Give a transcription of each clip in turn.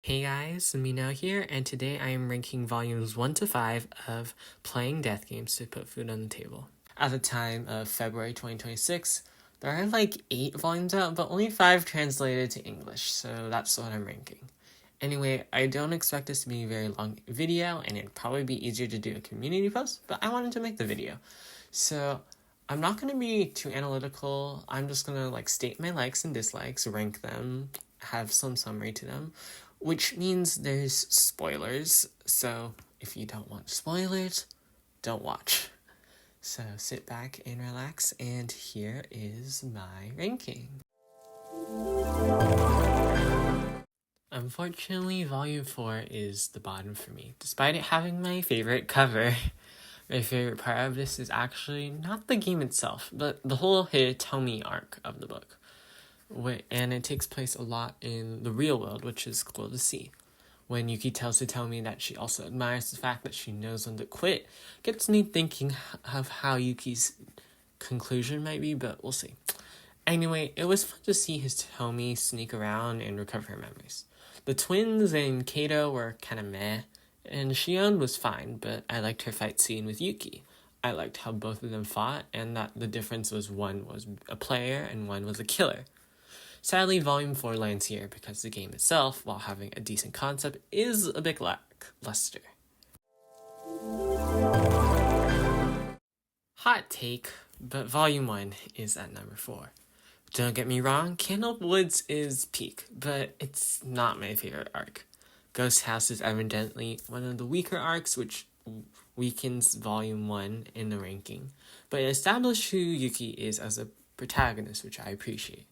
Hey guys, Mino here, and today I am ranking volumes 1 to 5 of Playing Death Games to Put Food on the Table. At the time of February 2026, there are like 8 volumes out, but only 5 translated to English, so that's what I'm ranking. Anyway, I don't expect this to be a very long video, and it'd probably be easier to do a community post, but I wanted to make the video. So, I'm not going to be too analytical. I'm just going to state my likes and dislikes, rank them, have some summary to them, which means there's spoilers. So if you don't want spoilers, don't watch. So sit back and relax, and here is my ranking. Unfortunately, Volume 4 is the bottom for me, despite it having my favorite cover. My favorite part of this is actually not the game itself, but the whole Hitomi arc of the book. And it takes place a lot in the real world, which is cool to see. When Yuki tells Hitomi that she also admires the fact that she knows when to quit, gets me thinking of how Yuki's conclusion might be, but we'll see. Anyway, it was fun to see Hitomi sneak around and recover her memories. The twins and Kato were kinda meh, and Shion was fine, but I liked her fight scene with Yuki. I liked how both of them fought, and that the difference was one was a player and one was a killer. Sadly, Volume 4 lands here because the game itself, while having a decent concept, is a bit lackluster. Hot take, but Volume 1 is at number 4. Don't get me wrong, Cantaloupe Woods is peak, but it's not my favorite arc. Ghost House is evidently one of the weaker arcs, which weakens Volume 1 in the ranking, but it established who Yuki is as a protagonist, which I appreciate.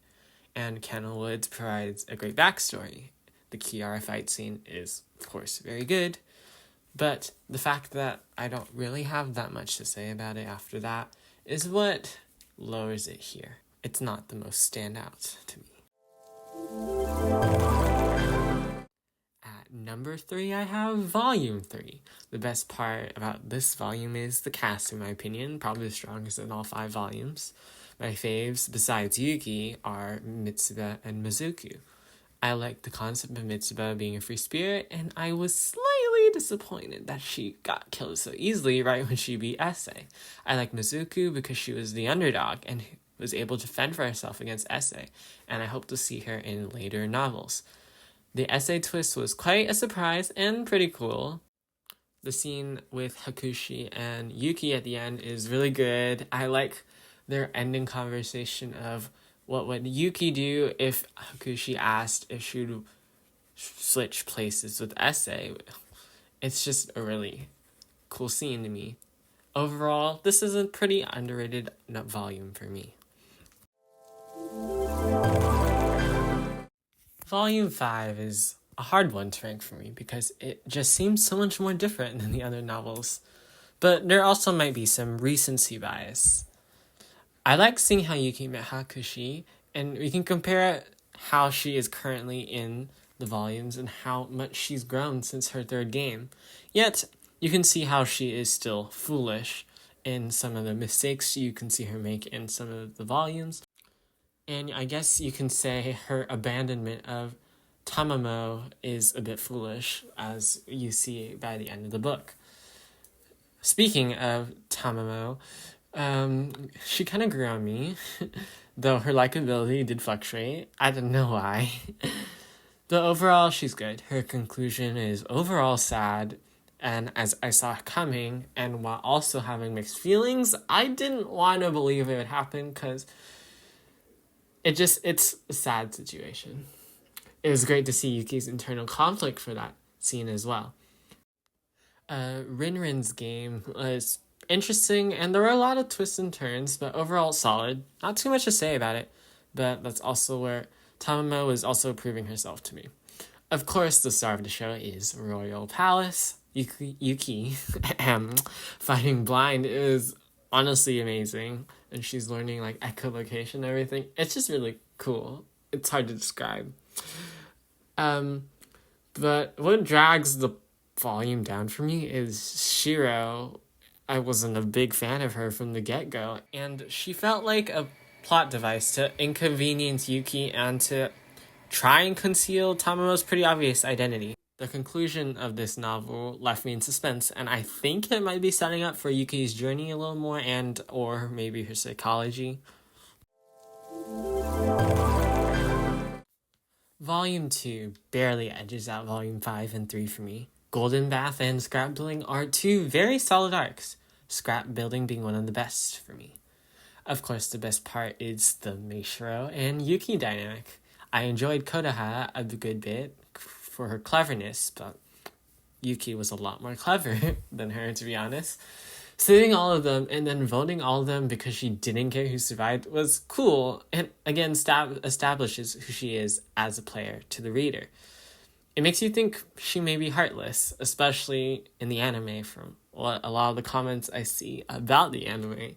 And Cantaloupe Woods provides a great backstory. The Kiara fight scene is, of course, very good, but the fact that I don't really have that much to say about it after that is what lowers it here. It's not the most standout to me. At number 3, I have Volume 3. The best part about this volume is the cast, in my opinion, probably the strongest in all 5 volumes. My faves, besides Yuki, are Mitsuba and Mizuku. I like the concept of Mitsuba being a free spirit, and I was slightly disappointed that she got killed so easily right when she beat Issei. I like Mizuku because she was the underdog and was able to fend for herself against Issei, and I hope to see her in later novels. The Issei twist was quite a surprise and pretty cool. The scene with Hakushi and Yuki at the end is really good. I like their ending conversation of what would Yuki do if Hakushi asked if she would switch places with Issei. It's just a really cool scene to me. Overall, this is a pretty underrated volume for me. Volume 5 is a hard one to rank for me because it just seems so much more different than the other novels. But there also might be some recency bias. I like seeing how Yuki met Hakushi, and we can compare how she is currently in the volumes and how much she's grown since her 3rd game. Yet, you can see how she is still foolish in some of the mistakes you can see her make in some of the volumes. And I guess you can say her abandonment of Tamamo is a bit foolish, as you see by the end of the book. Speaking of Tamamo, she kind of grew on me, though her likability did fluctuate. I don't know why. But overall, she's good. Her conclusion is overall sad, and as I saw it coming, and while also having mixed feelings, I didn't want to believe it would happen, because it's a sad situation. It was great to see Yuki's internal conflict for that scene as well. Rinrin's game was interesting, and there were a lot of twists and turns, but overall solid. Not too much to say about it, but that's also where Tamamo is also proving herself to me. Of course, the star of the show is Royal Palace. Yuki fighting blind is honestly amazing, and she's learning echolocation and everything. It's just really cool. It's hard to describe. But what drags the volume down for me is Shiro. I wasn't a big fan of her from the get-go, and she felt like a plot device to inconvenience Yuki and to try and conceal Tamamo's pretty obvious identity. The conclusion of this novel left me in suspense, and I think it might be setting up for Yuki's journey a little more and or maybe her psychology. Volume 2 barely edges out Volume 5 and 3 for me. Golden Bath and Scrapbuilding are two very solid arcs, Scrapbuilding being one of the best for me. Of course, the best part is the Meishiro and Yuki dynamic. I enjoyed Kodaha a good bit for her cleverness, but Yuki was a lot more clever than her, to be honest. Saving all of them and then voting all of them because she didn't care who survived was cool, and again establishes who she is as a player to the reader. It makes you think she may be heartless, especially in the anime from a lot of the comments I see about the anime.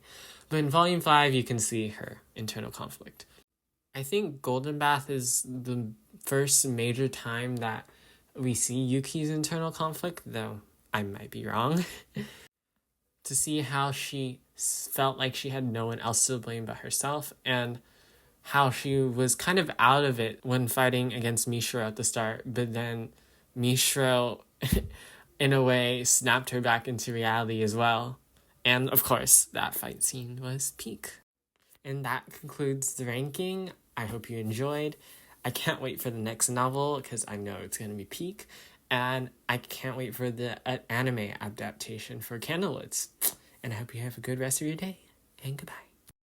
But in Volume 5, you can see her internal conflict. I think Golden Bath is the first major time that we see Yuki's internal conflict, though I might be wrong. To see how she felt like she had no one else to blame but herself, and how she was kind of out of it when fighting against Mishiro at the start, but then Mishiro, in a way, snapped her back into reality as well. And of course, that fight scene was peak. And that concludes the ranking. I hope you enjoyed. I can't wait for the next novel because I know it's going to be peak. And I can't wait for the anime adaptation for Candlewoods. And I hope you have a good rest of your day. And goodbye.